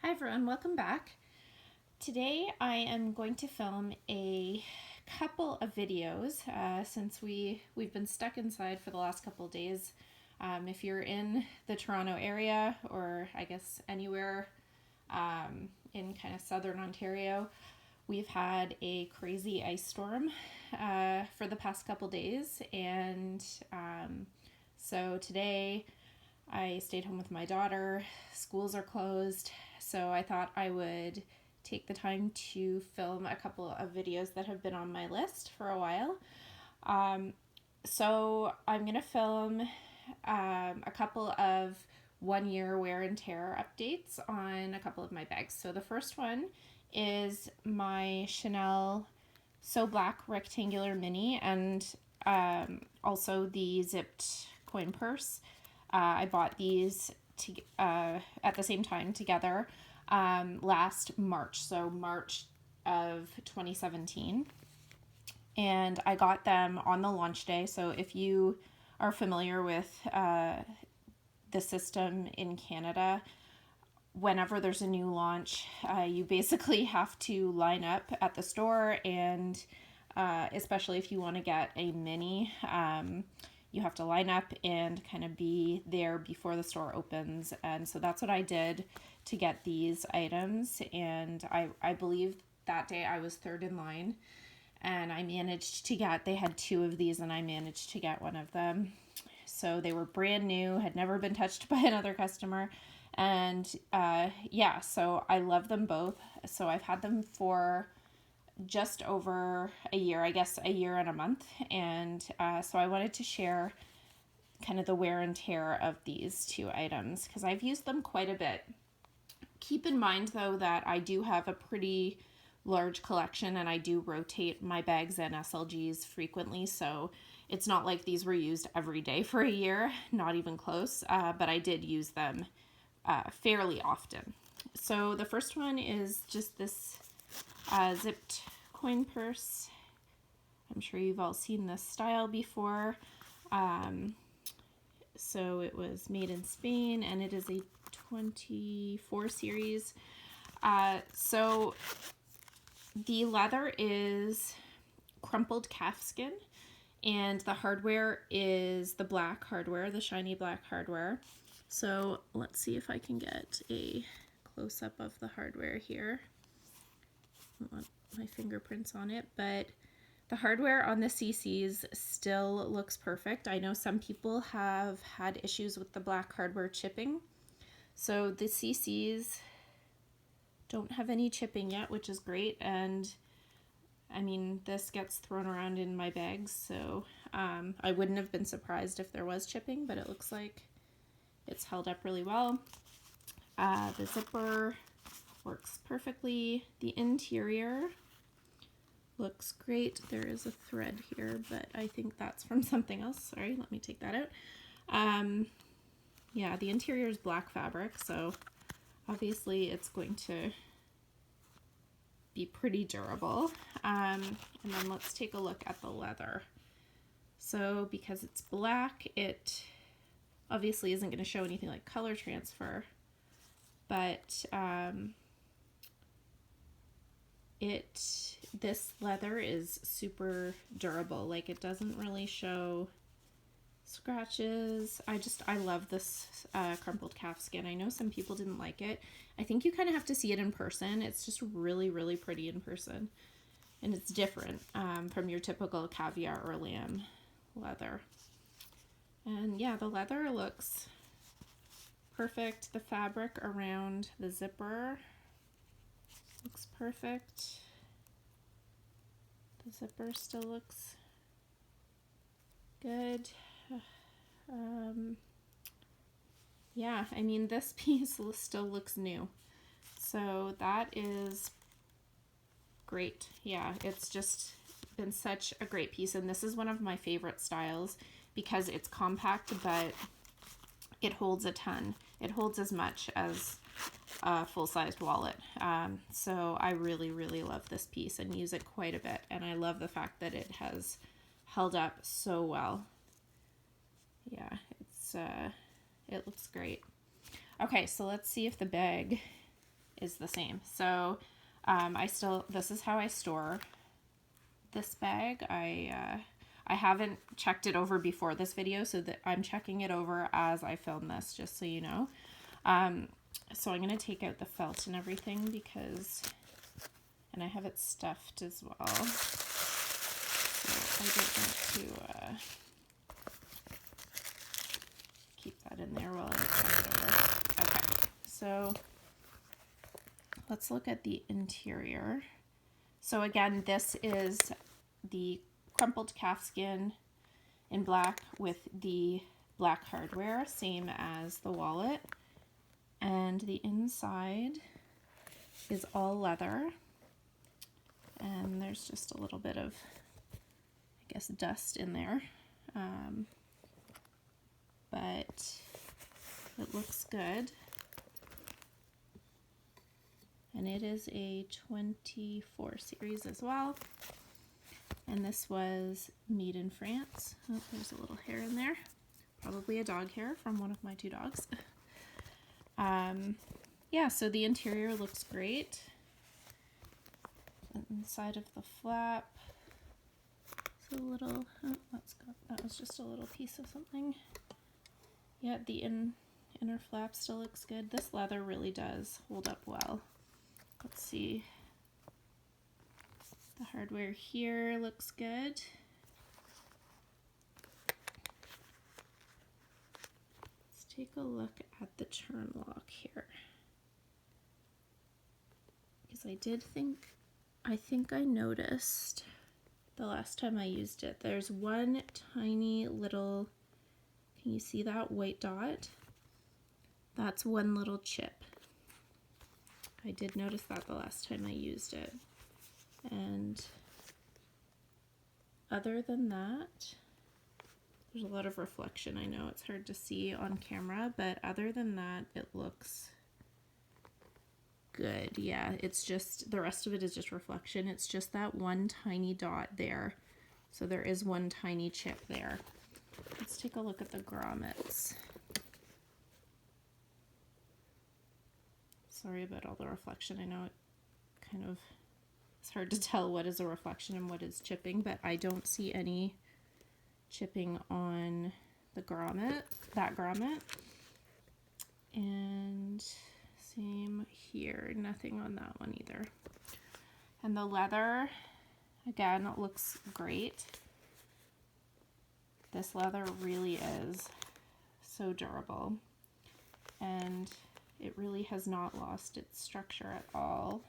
Hi everyone, welcome back. Today I am going to film a couple of videos since we've been stuck inside for the last couple of days. If you're in the Toronto area, or I guess anywhere in kind of southern Ontario, we've had a crazy ice storm for the past couple days, and so today I stayed home with my daughter. Schools are closed, so I thought I would take the time to film a couple of videos that have been on my list for a while. So I'm going to film a couple of 1 year wear and tear updates on a couple of my bags. So the first one is my Chanel So Black rectangular mini, and also the zipped coin purse. I bought these at the same time together last March, so March of 2017. And I got them on the launch day. So if you are familiar with the system in Canada, whenever there's a new launch, you basically have to line up at the store, and especially if you want to get a mini, you have to line up and kind of be there before the store opens. And so that's what I did to get these items. And I believe that day I was third in line, and I managed to get, they had two of these and I managed to get one of them. So they were brand new, had never been touched by another customer. And yeah, so I love them both. So I've had them for just over a year, I guess a year and a month. And so I wanted to share kind of the wear and tear of these two items because I've used them quite a bit. Keep in mind though that I do have a pretty large collection and I do rotate my bags and SLGs frequently, so it's not like these were used every day for a year, not even close, but I did use them fairly often. So the first one is just this zipped coin purse. I'm sure you've all seen this style before. So it was made in Spain and it is a 24 series. So the leather is crumpled calfskin, and the hardware is the black hardware, the shiny black hardware. So let's see if I can get a close-up of the hardware here. I don't want my fingerprints on it, but the hardware on the CCs still looks perfect. I know some people have had issues with the black hardware chipping. So the CCs don't have any chipping yet, which is great. And I mean, this gets thrown around in my bags, so I wouldn't have been surprised if there was chipping, but it looks like it's held up really well. The zipper works perfectly. The interior looks great. There is a thread here, but I think that's from something else. Sorry, let me take that out. Yeah, the interior is black fabric, so obviously it's going to be pretty durable. And then let's take a look at the leather. So because it's black, it obviously isn't going to show anything like color transfer, but this leather is super durable. Like, it doesn't really show scratches. I love this crumpled calfskin. I know some people didn't like it. I think you kind of have to see it in person. It's just really, really pretty in person. And it's different from your typical caviar or lamb leather. And yeah, the leather looks perfect. The fabric around the zipper looks perfect. The zipper still looks good. Yeah, I mean, this piece still looks new. So that is great. Yeah, it's just been such a great piece. And this is one of my favorite styles because it's compact, but it holds a ton. It holds as much as a full-sized wallet. So I really, really love this piece and use it quite a bit. And I love the fact that it has held up so well. Yeah, it looks great. Okay, so let's see if the bag is the same. So this is how I store this bag. I haven't checked it over before this video, so that I'm checking it over as I film this, just so you know. So I'm going to take out the felt and everything and I have it stuffed as well. So I don't want to keep that in there while I check it over. Okay, so let's look at the interior. So again, this is the crumpled calfskin in black with the black hardware, same as the wallet. And the inside is all leather. And there's just a little bit of, I guess, dust in there. But it looks good. And it is a 24 series as well. And this was made in France. Oh, there's a little hair in there. Probably a dog hair from one of my two dogs. Yeah, so the interior looks great. Inside of the flap, it's a little, that was just a little piece of something. Yeah, the inner flap still looks good. This leather really does hold up well. Let's see. The hardware here looks good. Let's take a look at the turn lock here. Because I think I noticed the last time I used it, there's one tiny little, can you see that white dot? That's one little chip. I did notice that the last time I used it. And other than that, there's a lot of reflection. I know it's hard to see on camera, but other than that, it looks good. Yeah, it's just, the rest of it is just reflection. It's just that one tiny dot there. So there is one tiny chip there. Let's take a look at the grommets. Sorry about all the reflection. I know it kind of, it's hard to tell what is a reflection and what is chipping, but I don't see any chipping on the grommet, that grommet. And same here, nothing on that one either. And the leather, again, looks great. This leather really is so durable, and it really has not lost its structure at all.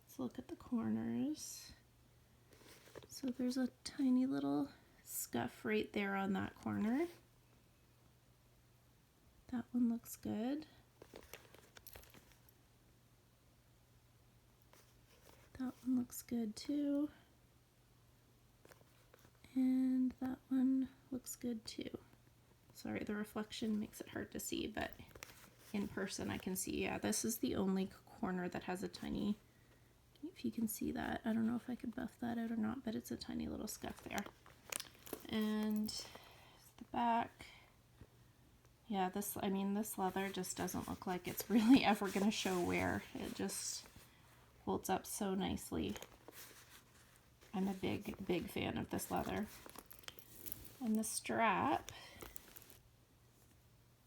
Let's look at the corners. So there's a tiny little scuff right there on that corner. That one looks good. That one looks good too. And that one looks good too. Sorry, the reflection makes it hard to see, but in person I can see, yeah, this is the only corner that has a tiny, if you can see that, I don't know if I could buff that out or not, but it's a tiny little scuff there. And the back, yeah, this leather just doesn't look like it's really ever going to show wear. It just holds up so nicely. I'm a big fan of this leather. And the strap,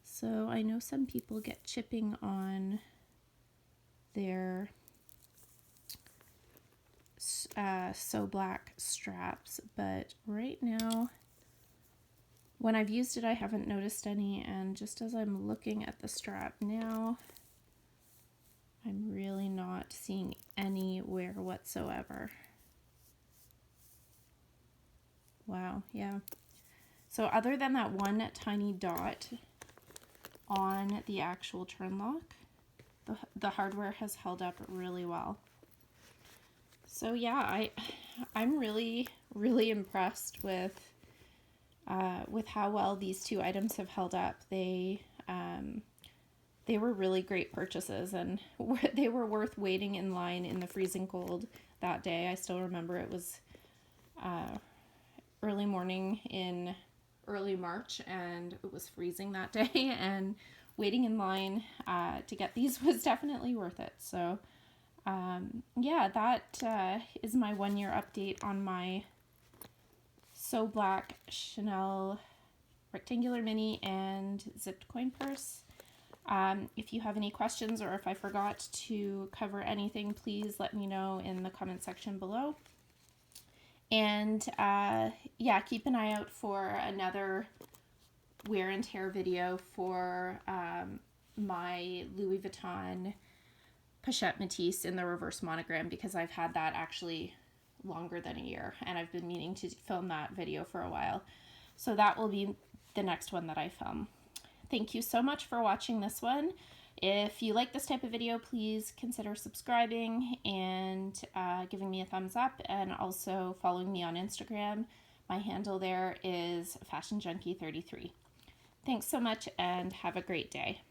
so I know some people get chipping on their So Black straps, but right now, when I've used it, I haven't noticed any, and just as I'm looking at the strap now, I'm really not seeing any wear whatsoever. Wow, yeah. So other than that one tiny dot on the actual turn lock, the hardware has held up really well. So yeah, I'm really impressed with how well these two items have held up. They were really great purchases, and they were worth waiting in line in the freezing cold that day. I still remember it was early morning in early March, and it was freezing that day, and waiting in line to get these was definitely worth it. So yeah, that is my 1 year update on my So Black Chanel rectangular mini and zipped coin purse. If you have any questions or if I forgot to cover anything, please let me know in the comment section below. And yeah, keep an eye out for another wear and tear video for my Louis Vuitton Pochette Matisse in the reverse monogram, because I've had that actually longer than a year and I've been meaning to film that video for a while. So that will be the next one that I film. Thank you so much for watching this one. If you like this type of video, please consider subscribing and giving me a thumbs up, and also following me on Instagram. My handle there is FashionJunkie33. Thanks so much and have a great day.